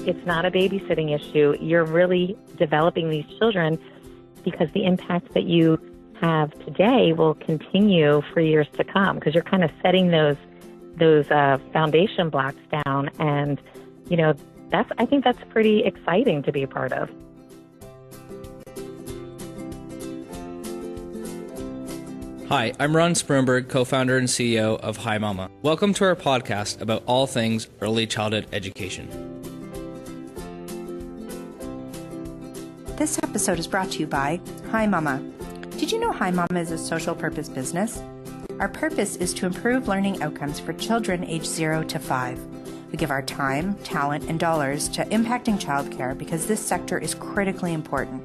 it's not a babysitting issue. You're really developing these children because the impact that you have today will continue for years to come, because you're kind of setting those foundation blocks down. And, I think that's pretty exciting to be a part of. Hi, I'm Ron Sprunberg, co-founder and CEO of Hi Mama. Welcome to our podcast about all things early childhood education. This episode is brought to you by Hi Mama. Did you know Hi Mama is a social purpose business? Our purpose is to improve learning outcomes for children aged 0 to 5. We give our time, talent, and dollars to impacting childcare because this sector is critically important.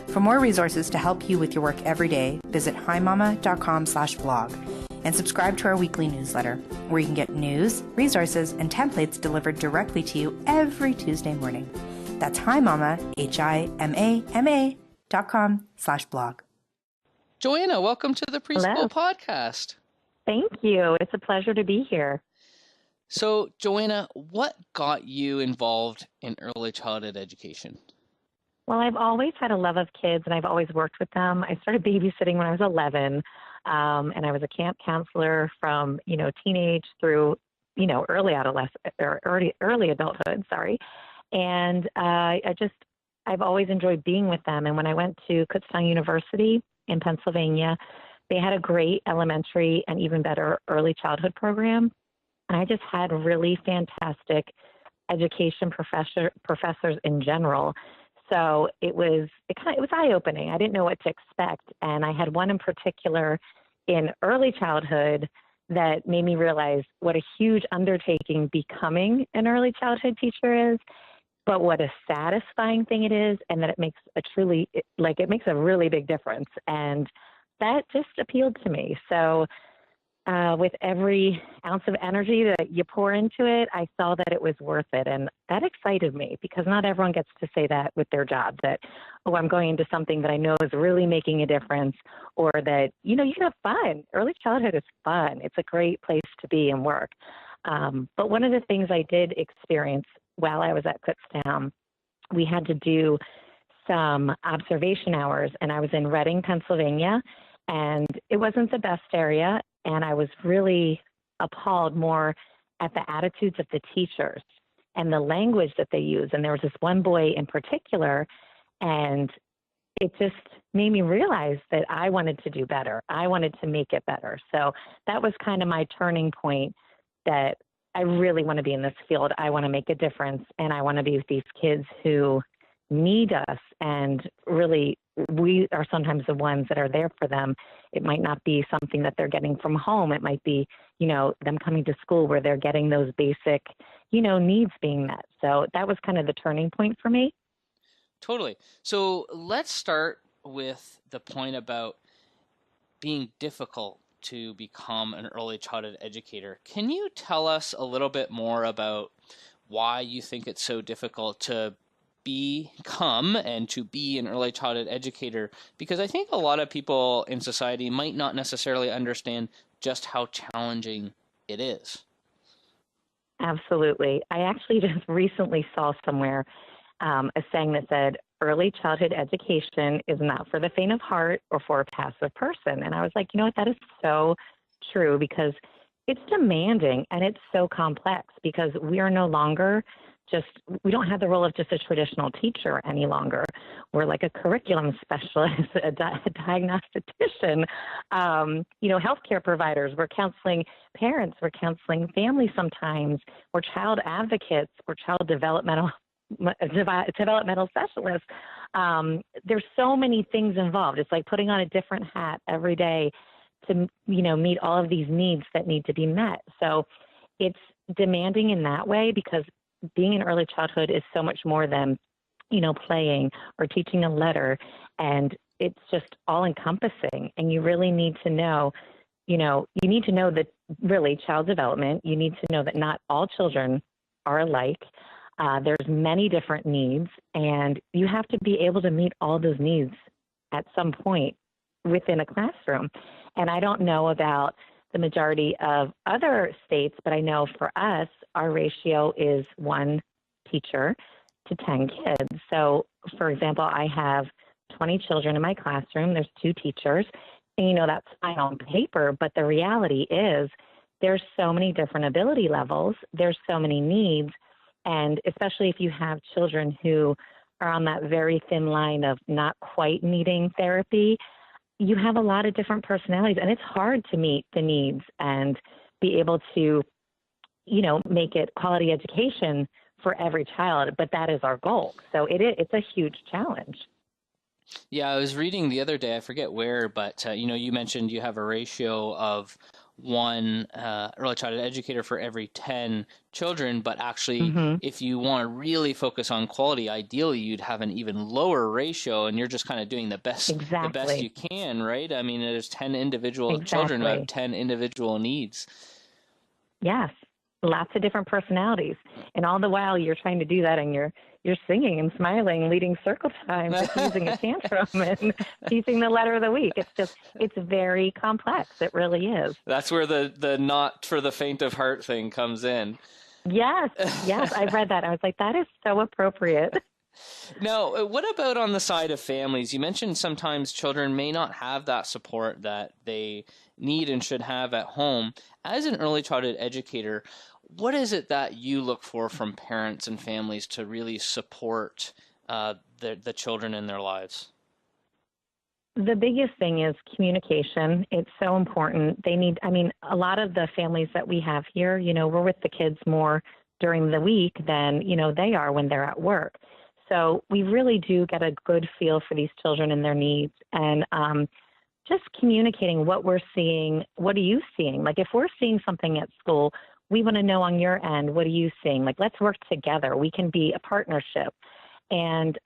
For more resources to help you with your work every day, visit himama.com/blog and subscribe to our weekly newsletter, where you can get news, resources, and templates delivered directly to you every Tuesday morning. That's himama, himama.com/blog. Joanna, welcome to the Preschool podcast. Thank you. It's a pleasure to be here. So, Joanna, what got you involved in early childhood education? Well, I've always had a love of kids, and I've always worked with them. I started babysitting when I was 11, and I was a camp counselor from, teenage through, early adulthood, sorry. And I've always enjoyed being with them. And when I went to Kutztown University in Pennsylvania, they had a great elementary and even better early childhood program. And I just had really fantastic education professors in general. So it was eye-opening. I didn't know what to expect. And I had one in particular in early childhood that made me realize what a huge undertaking becoming an early childhood teacher is, but what a satisfying thing it is, and that it makes a really big difference. And that just appealed to me. So with every ounce of energy that you pour into it, I saw that it was worth it. And that excited me, because not everyone gets to say that with their job, that, oh, I'm going into something that I know is really making a difference, or that, you can have fun. Early childhood is fun. It's a great place to be and work. But one of the things I did experience while I was at Kutztown, we had to do some observation hours, and I was in Reading, Pennsylvania, and it wasn't the best area. And I was really appalled more at the attitudes of the teachers and the language that they use. And there was this one boy in particular, and it just made me realize that I wanted to do better. I wanted to make it better. So that was kind of my turning point, that I really want to be in this field. I want to make a difference, and I want to be with these kids who need us. And really, we are sometimes the ones that are there for them. It might not be something that they're getting from home. It might be, them coming to school where they're getting those basic, needs being met. So that was kind of the turning point for me. Totally. So let's start with the point about being difficult to become an early childhood educator. Can you tell us a little bit more about why you think it's so difficult to become and to be an early childhood educator? Because I think a lot of people in society might not necessarily understand just how challenging it is. Absolutely. I actually just recently saw somewhere a saying that said, early childhood education is not for the faint of heart or for a passive person. And I was like, what, that is so true, because it's demanding and it's so complex, because we are no longer we don't have the role of just a traditional teacher any longer. We're like a curriculum specialist, a diagnostician, healthcare providers. We're counseling parents. We're counseling families sometimes. We're child advocates. We're child developmental specialists. There's so many things involved. It's like putting on a different hat every day to, meet all of these needs that need to be met. So it's demanding in that way, because being in early childhood is so much more than, playing or teaching a letter. And it's just all encompassing. And you really need to know, you need to know that really child development, you need to know that not all children are alike. There's many different needs, and you have to be able to meet all those needs at some point within a classroom. And I don't know about the majority of other states, but I know for us, our ratio is 1 teacher to 10 kids. So, for example, I have 20 children in my classroom. There's 2 teachers. And, that's fine on paper, but the reality is there's so many different ability levels. There's so many needs. And especially if you have children who are on that very thin line of not quite needing therapy, you have a lot of different personalities, and it's hard to meet the needs and be able to, make it quality education for every child. But that is our goal. So it's a huge challenge. Yeah, I was reading the other day, I forget where, but you mentioned you have a ratio of one early childhood educator for every 10 children, but actually, if you want to really focus on quality, ideally you'd have an even lower ratio, and you're just kind of doing the best you can, right? I mean, there's 10 individual children who have 10 individual needs. Yes, lots of different personalities, and all the while you're trying to do that, and you're singing and smiling, leading circle time, diffusing a tantrum, and teaching the letter of the week. It's very complex. It really is. That's where the not for the faint of heart thing comes in. Yes, I read that. I was like, that is so appropriate. Now, what about on the side of families? You mentioned sometimes children may not have that support that they need and should have at home. As an early childhood educator, what is it that you look for from parents and families to really support the children in their lives? The biggest thing is communication. It's so important. A lot of the families that we have here, we're with the kids more during the week than, they are when they're at work. So we really do get a good feel for these children and their needs. And just communicating what we're seeing. What are you seeing? Like, if we're seeing something at school, we want to know on your end, what are you seeing? Like, let's work together. We can be a partnership. And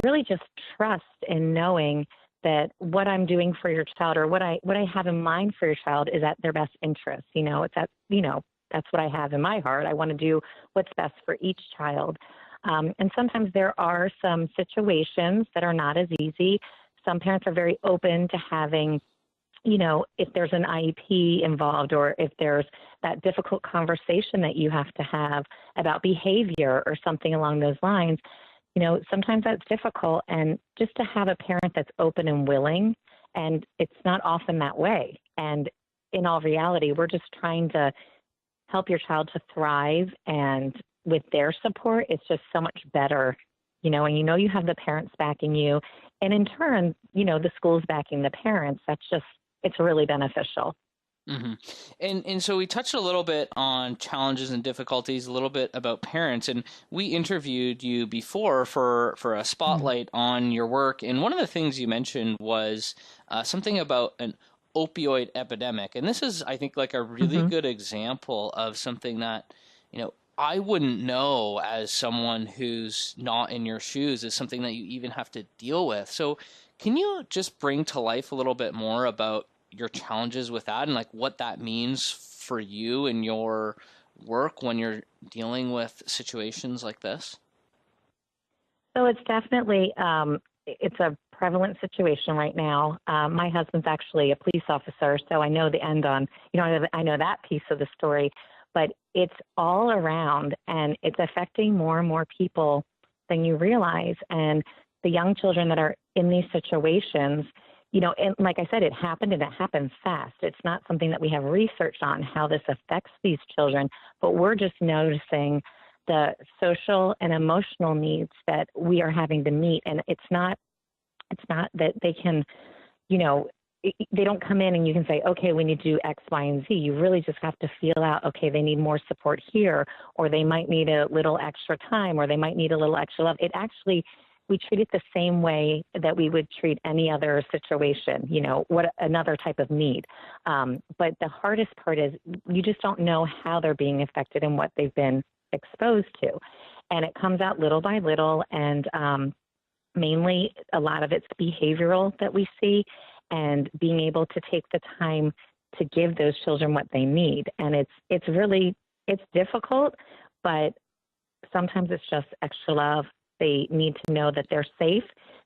really just trust in knowing that what I'm doing for your child, or what I have in mind for your child, is at their best interest. That's what I have in my heart. I want to do what's best for each child. And sometimes there are some situations that are not as easy. Some parents are very open to having, if there's an IEP involved, or if there's that difficult conversation that you have to have about behavior or something along those lines. Sometimes that's difficult, and just to have a parent that's open and willing, and it's not often that way. And in all reality, we're just trying to help your child to thrive, and with their support, it's just so much better, and you have the parents backing you, and in turn, the school's backing the parents. It's really beneficial. Mm-hmm. And so we touched a little bit on challenges and difficulties, a little bit about parents, and we interviewed you before for a spotlight on your work. And one of the things you mentioned was something about an opioid epidemic. And this is, I think, like a really good example of something that, I wouldn't know as someone who's not in your shoes, is something that you even have to deal with. So can you just bring to life a little bit more about your challenges with that, and like what that means for you and your work when you're dealing with situations like this? So it's definitely, it's a prevalent situation right now. My husband's actually a police officer, so I know the end on, I know that piece of the story, but it's all around, and it's affecting more and more people than you realize. And the young children that are in these situations, and like I said, it happened, and it happens fast. It's not something that we have research on how this affects these children, but we're just noticing the social and emotional needs that we are having to meet. And it's not that they can, they don't come in and you can say, okay, we need to do X, Y, and Z. You really just have to feel out, okay, they need more support here, or they might need a little extra time, or they might need a little extra love. We treat it the same way that we would treat any other situation, what another type of need. But the hardest part is you just don't know how they're being affected and what they've been exposed to. And it comes out little by little, and mainly a lot of it's behavioral that we see, and being able to take the time to give those children what they need. And it's difficult, but sometimes it's just extra love. They need to know that they're safe,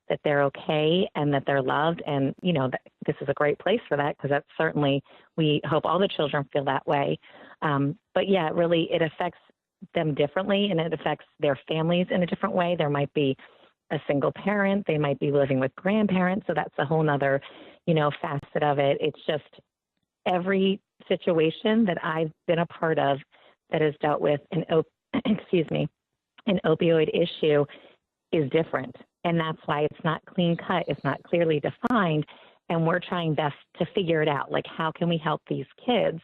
that they're okay, and that they're loved. And, that this is a great place for that, because that's certainly, we hope all the children feel that way. But yeah, it affects them differently, and it affects their families in a different way. There might be a single parent, they might be living with grandparents, so that's a whole nother, facet of it. It's just every situation that I've been a part of that has dealt with an opioid issue is different. And that's why it's not clean cut, it's not clearly defined. And we're trying best to figure it out. Like, how can we help these kids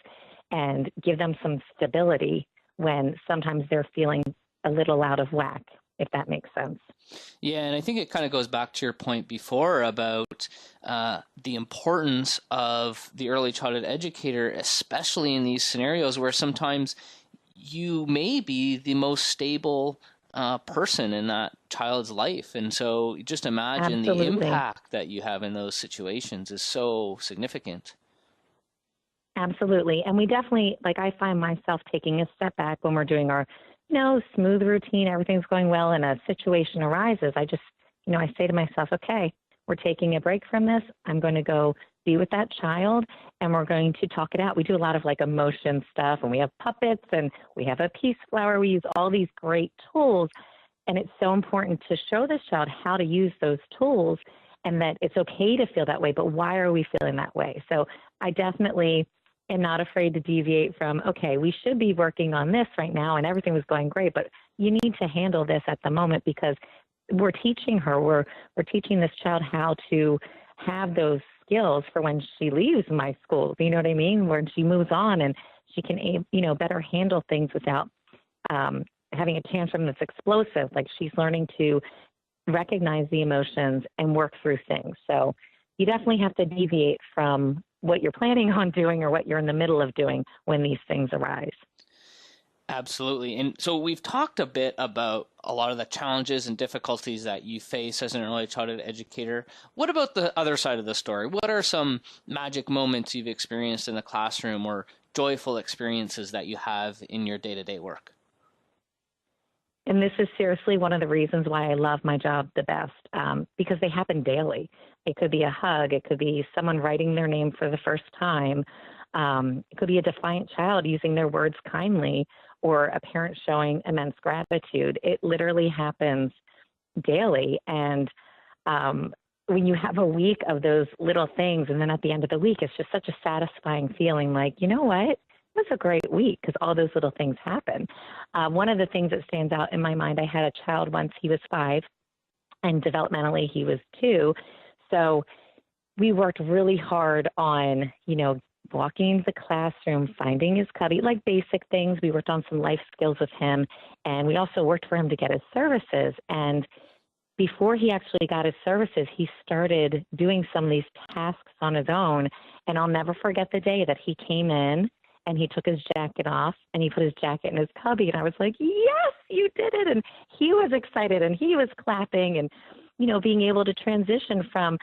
and give them some stability when sometimes they're feeling a little out of whack, if that makes sense. Yeah, and I think it kind of goes back to your point before about the importance of the early childhood educator, especially in these scenarios where sometimes you may be the most stable person in that child's life. And so just imagine Absolutely. the impact that you have in those situations is so significant. Absolutely. And we definitely, I find myself taking a step back when we're doing our, smooth routine, everything's going well, and a situation arises. I just, I say to myself, okay, we're taking a break from this. I'm going to go be with that child, and we're going to talk it out. We do a lot of emotion stuff, and we have puppets, and we have a peace flower. We use all these great tools, and it's so important to show this child how to use those tools, and that it's okay to feel that way, but why are we feeling that way? So I definitely am not afraid to deviate from, okay, we should be working on this right now, and everything was going great, but you need to handle this at the moment, because we're teaching her, we're teaching this child how to have those skills for when she leaves my school. You know what I mean? When she moves on and she can, better handle things without having a tantrum that's explosive. Like, she's learning to recognize the emotions and work through things. So you definitely have to deviate from what you're planning on doing or what you're in the middle of doing when these things arise. Absolutely. And so we've talked a bit about a lot of the challenges and difficulties that you face as an early childhood educator. What about the other side of the story? What are some magic moments you've experienced in the classroom or joyful experiences that you have in your day-to-day work? And this is seriously one of the reasons why I love my job the best, because they happen daily. It could be a hug. It could be someone writing their name for the first time. It could be a defiant child using their words kindly, or a parent showing immense gratitude. It literally happens daily. And when you have a week of those little things, and then at the end of the week, it's just such a satisfying feeling, like, you know what? It was a great week because all those little things happen. One of the things that stands out in my mind, I had a child once, he was 5, and developmentally he was 2. So we worked really hard on, walking into the classroom, finding his cubby, like basic things. We worked on some life skills with him, and we also worked for him to get his services. And before he actually got his services, he started doing some of these tasks on his own. And I'll never forget the day that he came in and he took his jacket off and he put his jacket in his cubby. And I was like, yes, you did it. And he was excited and he was clapping, and being able to transition from,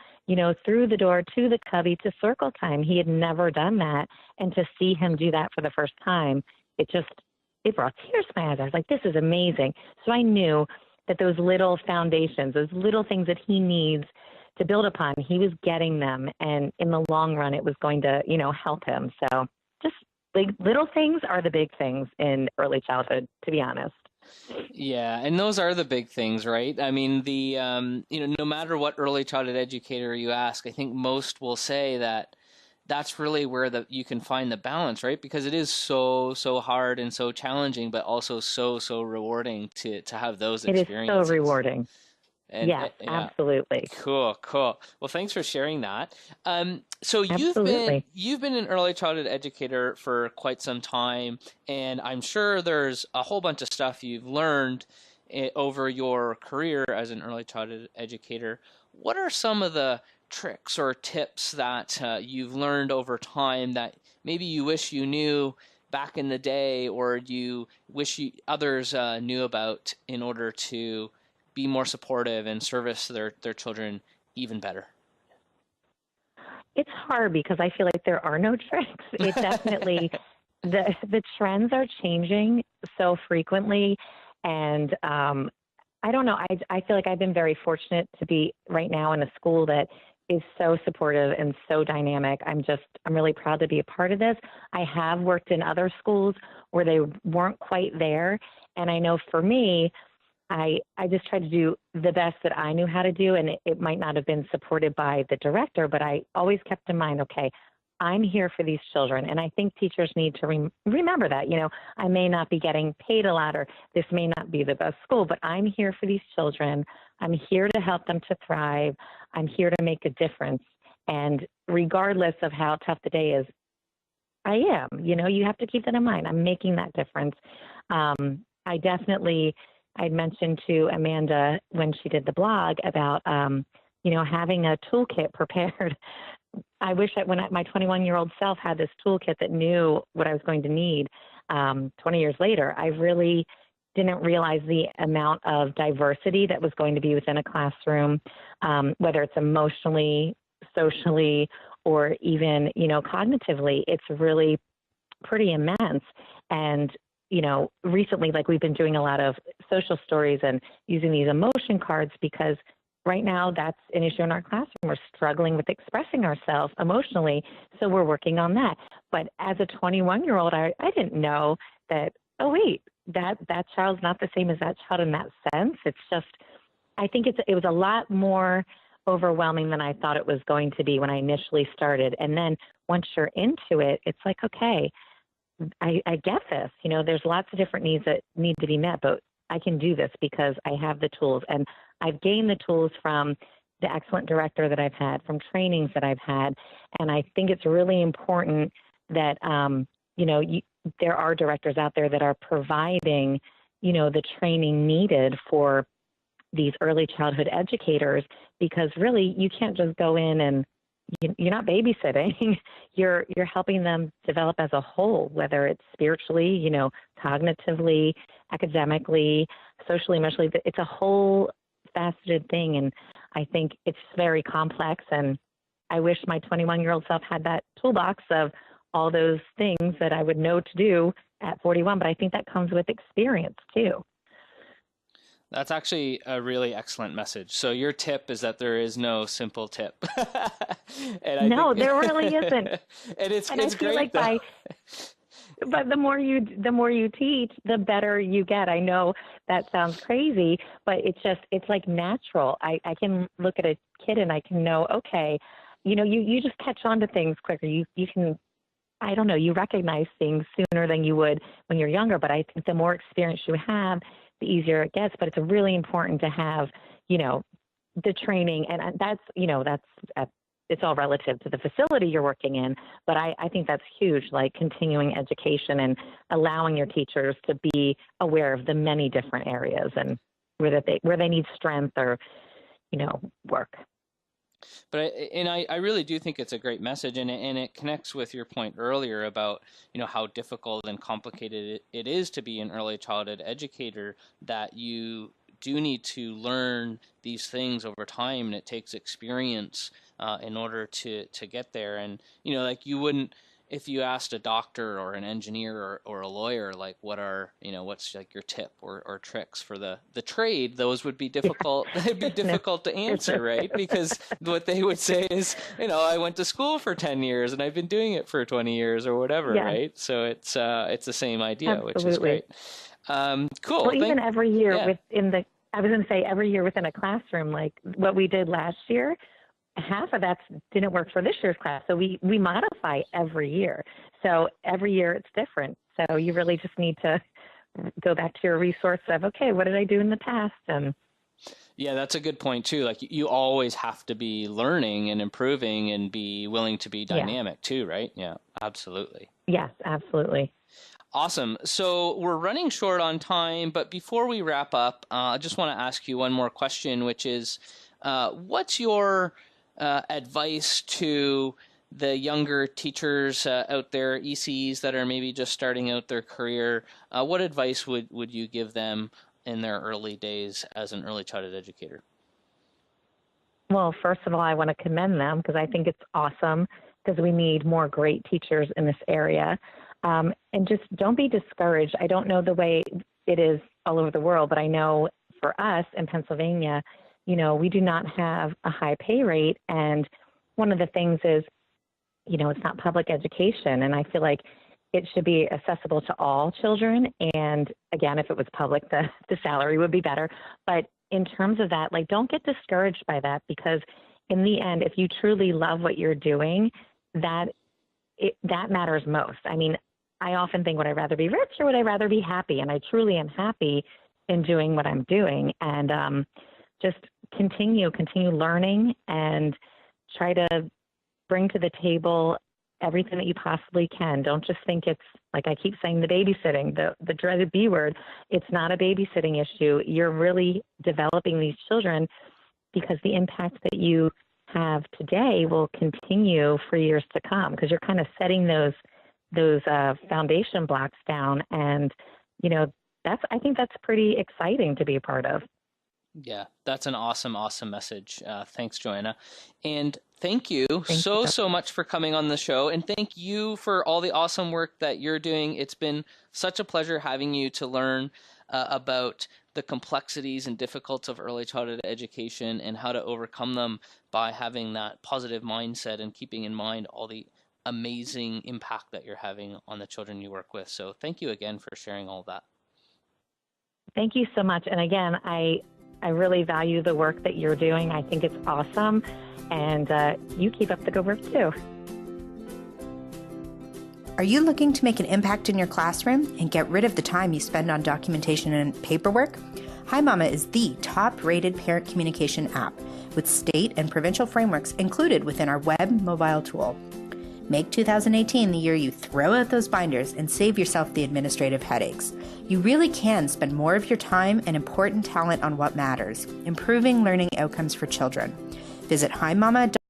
through the door to the cubby to circle time. He had never done that. And to see him do that for the first time, it brought tears to my eyes. I was like, this is amazing. So I knew that those little foundations, those little things that he needs to build upon, he was getting them. And in the long run, it was going to, help him. So just little things are the big things in early childhood, to be honest. Yeah, and those are the big things, right? I mean, no matter what early childhood educator you ask, I think most will say that that's really where you can find the balance, right? Because it is so hard and so challenging, but also so rewarding to have those experiences. It is so rewarding. Yeah, absolutely. Cool. Well, thanks for sharing that. So Absolutely. you've been an early childhood educator for quite some time, and I'm sure there's a whole bunch of stuff you've learned over your career as an early childhood educator. What are some of the tricks or tips that you've learned over time that maybe you wish you knew back in the day, or you wish others knew about in order to be more supportive and service their children even better? It's hard because I feel like there are no tricks. It definitely, the trends are changing so frequently. And I don't know, I feel like I've been very fortunate to be right now in a school that is so supportive and so dynamic. I'm really proud to be a part of this. I have worked in other schools where they weren't quite there. And I know for me, I just tried to do the best that I knew how to do. And it might not have been supported by the director, but I always kept in mind, okay, I'm here for these children. And I think teachers need to remember that, I may not be getting paid a lot, or this may not be the best school, but I'm here for these children. I'm here to help them to thrive. I'm here to make a difference. And regardless of how tough the day is, I am, you have to keep that in mind. I'm making that difference. I'd mentioned to Amanda when she did the blog about, having a toolkit prepared. I wish that when my 21-year-old self had this toolkit that knew what I was going to need 20 years later. I really didn't realize the amount of diversity that was going to be within a classroom, whether it's emotionally, socially, or even, cognitively. It's really pretty immense. And, recently, we've been doing a lot of social stories and using these emotion cards because right now that's an issue in our classroom. We're struggling with expressing ourselves emotionally, so we're working on that. But as a 21-year-old, I didn't know that, oh, wait, that child's not the same as that child in that sense. It's just, I think it was a lot more overwhelming than I thought it was going to be when I initially started. And then once you're into it, it's like, okay, I get this. There's lots of different needs that need to be met, but I can do this because I have the tools. And I've gained the tools from the excellent director that I've had, from trainings that I've had. And I think it's really important that, there are directors out there that are providing, the training needed for these early childhood educators, because really you can't just go in and you're not babysitting. You're helping them develop as a whole, whether it's spiritually, cognitively, academically, socially, emotionally. It's a whole faceted thing. And I think it's very complex. And I wish my 21-year-old self had that toolbox of all those things that I would know to do at 41. But I think that comes with experience too. That's actually a really excellent message. So your tip is that there is no simple tip. There really isn't. And it's I feel great, like but the more you teach, the better you get. I know that sounds crazy, but it's like natural. I can look at a kid and I can know, okay, you just catch on to things quicker. You can, I don't know, you recognize things sooner than you would when you're younger. But I think the more experience you have, the easier it gets. But it's really important to have, the training, and that's it's all relative to the facility you're working in. But I think that's huge, like continuing education and allowing your teachers to be aware of the many different areas and where they need strength or, work. But I really do think it's a great message, and it connects with your point earlier about how difficult and complicated it is to be an early childhood educator, that you do need to learn these things over time, and it takes experience in order to get there. And you wouldn't, if you asked a doctor or an engineer or a lawyer, like what's like your tip or tricks for the trade, those would be difficult. It'd be difficult to answer, right? Because what they would say is, I went to school for 10 years and I've been doing it for 20 years or whatever, right? So it's the same idea, Absolutely. which is great. Cool. Well, even every year I was going to say every year within a classroom, like what we did last year, half of that didn't work for this year's class. So we modify every year. So every year it's different. So you really just need to go back to your resource of, okay, what did I do in the past? And yeah, that's a good point too. Like you always have to be learning and improving and be willing to be dynamic too, right? Yeah, absolutely. Yes, absolutely. Awesome. So we're running short on time, but before we wrap up, I just want to ask you one more question, which is, what's your advice to the younger teachers out there, ECs that are maybe just starting out their career? What advice would you give them in their early days as an early childhood educator? Well, first of all, I want to commend them because I think it's awesome, because we need more great teachers in this area. And just don't be discouraged. I don't know the way it is all over the world, but I know for us in Pennsylvania, we do not have a high pay rate, and one of the things is, it's not public education. And I feel like it should be accessible to all children. And again, if it was public, the salary would be better. But in terms of that, don't get discouraged by that, because in the end, if you truly love what you're doing, that matters most. I mean, I often think, would I rather be rich or would I rather be happy? And I truly am happy in doing what I'm doing. And just continue learning and try to bring to the table everything that you possibly can. Don't just think it's, like I keep saying, the babysitting, the dreaded B word. It's not a babysitting issue. You're really developing these children, because the impact that you have today will continue for years to come, because you're kind of setting those foundation blocks down. And, I think that's pretty exciting to be a part of. Yeah, that's an awesome message. Thanks, Joanna. And thank you so much for coming on the show. And thank you for all the awesome work that you're doing. It's been such a pleasure having you to learn about the complexities and difficulties of early childhood education and how to overcome them by having that positive mindset and keeping in mind all the amazing impact that you're having on the children you work with. So thank you again for sharing all of that. Thank you so much. And again, I really value the work that you're doing. I think it's awesome. And you keep up the good work too. Are you looking to make an impact in your classroom and get rid of the time you spend on documentation and paperwork? Hi Mama is the top-rated parent communication app with state and provincial frameworks included within our web mobile tool. Make 2018 the year you throw out those binders and save yourself the administrative headaches. You really can spend more of your time and important talent on what matters, improving learning outcomes for children. Visit HiMama.ca